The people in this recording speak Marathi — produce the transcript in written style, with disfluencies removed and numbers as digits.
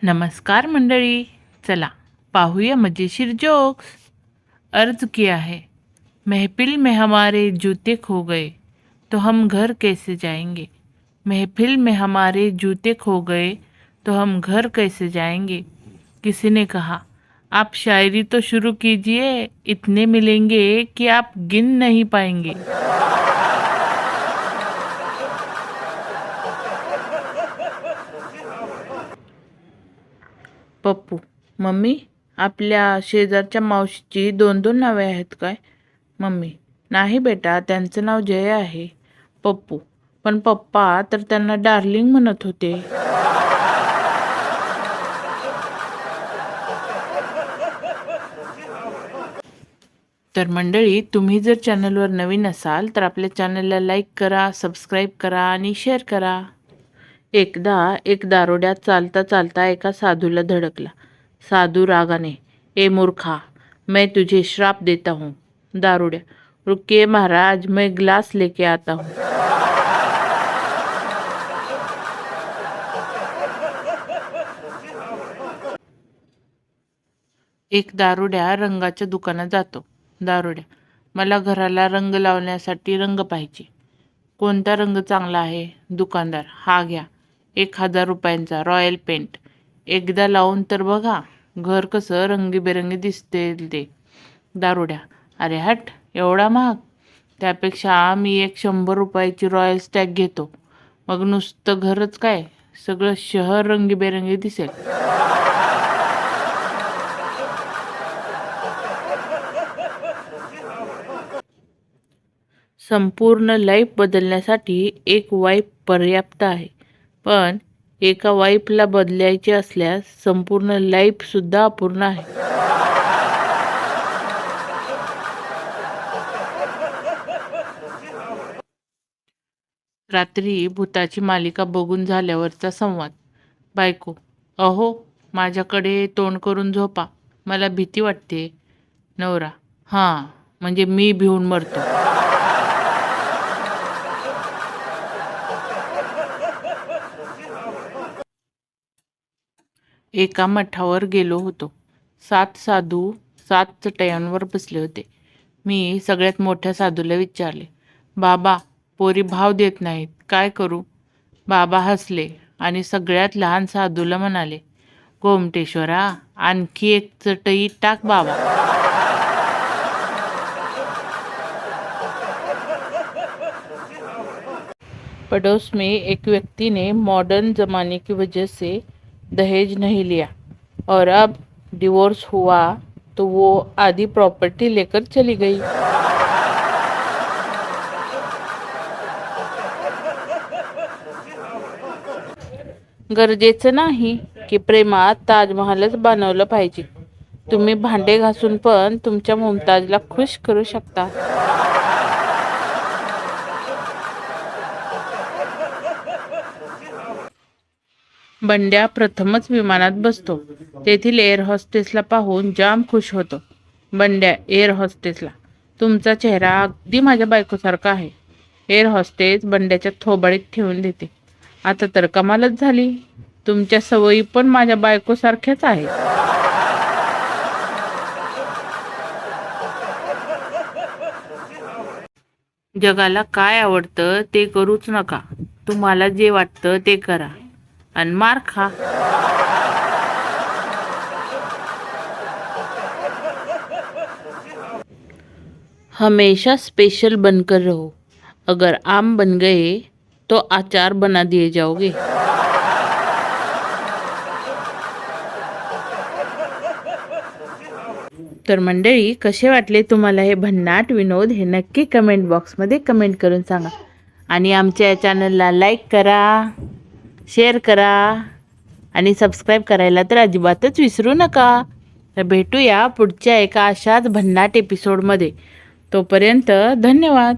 नमस्कार मंडळी, चला पाहूया मजेशीर जोक्स। अर्ज किया है, महफिल में हमारे जूते खो गए तो हम घर कैसे जाएंगे। महफिल में हमारे जूते खो गए तो हम घर कैसे जाएंगे। किसी ने कहा, आप शायरी तो शुरू कीजिए, इतने मिलेंगे कि आप गिन नहीं पाएंगे। पप्पू, मम्मी, आपल्या शेजारच्या मावशीची 2-2 नावे आहेत काय? मम्मी, नाही बेटा, त्यांचं नाव जय आहे. पप्पू, पण पप्पा तर त्यांना डार्लिंग म्हणत होते. तर मंडळी, तुम्ही जर चॅनलवर नवीन असाल तर आपल्या चॅनलला लाईक करा, सबस्क्राईब करा आणि शेअर करा. एकदा एक दारोड्या चालता चालता एका साधूला धडकला. साधू रागाने, ए मूर्खा, मैं तुझे श्राप देता हूँ. दारोड्या, रुकिए महाराज, मैं ग्लास लेके आता हूँ. एक दारोड्या रंगाच्या दुकानात जातो. दारोड्या, मला घराला रंग लावण्यासाठी रंग पाहिजे. कोणता रंग चांगला आहे? दुकानदार, हा घ्या, 1000 रुपयांचा रॉयल पेंट. एकदा लावून तर बघा, घर कसं रंगीबेरंगी दिसते ते. दारोड्या, अरे हट, एवढा महाग? त्यापेक्षा मी एक 100 रुपयाची रॉयल स्टॅग घेतो. मग नुसतं घरच काय, सगळं शहर रंगीबेरंगी दिसेल. संपूर्ण लाईफ बदलण्यासाठी एक वाईफ पर्याप्त आहे, पण एका वाईफला बदलायचे असल्यास संपूर्ण लाईफसुद्धा अपूर्ण आहे. रात्री भूताची मालिका बघून झाल्यावरचा संवाद. बायको, अहो, माझ्याकडे तोंड करून झोपा, मला भीती वाटते. नवरा, हां, म्हणजे मी भिवून मरतो. एका मठावर गेलो होतो. 7 साधू 7 चटयांवर बसले होते. मी सगळ्यात मोठ्या साधूला विचारले, बाबा, पोरी भाव देत नाहीत, काय करू? बाबा हसले आणि सगळ्यात लहान साधूला म्हणाले, गोमटेश्वरा, आणखी एक चटई टाक बाबा. पड़ोस में एक व्यक्ति ने मॉडर्न ज़माने की वजह से दहेज नहीं लिया और अब डिवोर्स हुआ तो वो आधी प्रॉपर्टी लेकर चली गई. गरजेचं नाही की प्रेमात ताजमहलच बनवलं पाहिजे. तुम्ही भांडे घासून पण तुमच्या मुमताजला खुश करू शकता. बंड्या प्रथमच विमानात बसतो. तेथील एअर हॉस्टेसला पाहून जाम खुश होतो. बंड्या एअर हॉस्टेसला, तुमचा चेहरा अगदी माझ्या बायकोसारखा आहे. एअर हॉस्टेस बंड्याच्या थोबाडीत ठेवून देते. आता तर कमालच झाली, तुमच्या सवयी पण माझ्या बायकोसारख्याच आहेत. जगाला काय आवडतं ते करूच नका. तुम्हाला जे वाटतं ते करा आणि मार खा. हमेशा स्पेशल बनकर रहो. अगर आम बन गए तो अचार बना दिए जाओगे. तर मंडळी, कसे वाटले तुम्हाला हे भन्नाट विनोद हे नक्की कमेंट बॉक्समध्ये कमेंट करून सांगा. आणि आमच्या चॅनलला लाईक करा, शेअर करा आणि सबस्क्राईब करायला तर अजिबातच विसरू नका. तर भेटूया पुढच्या एका अशाच भन्नाट एपिसोडमध्ये. तोपर्यंत धन्यवाद.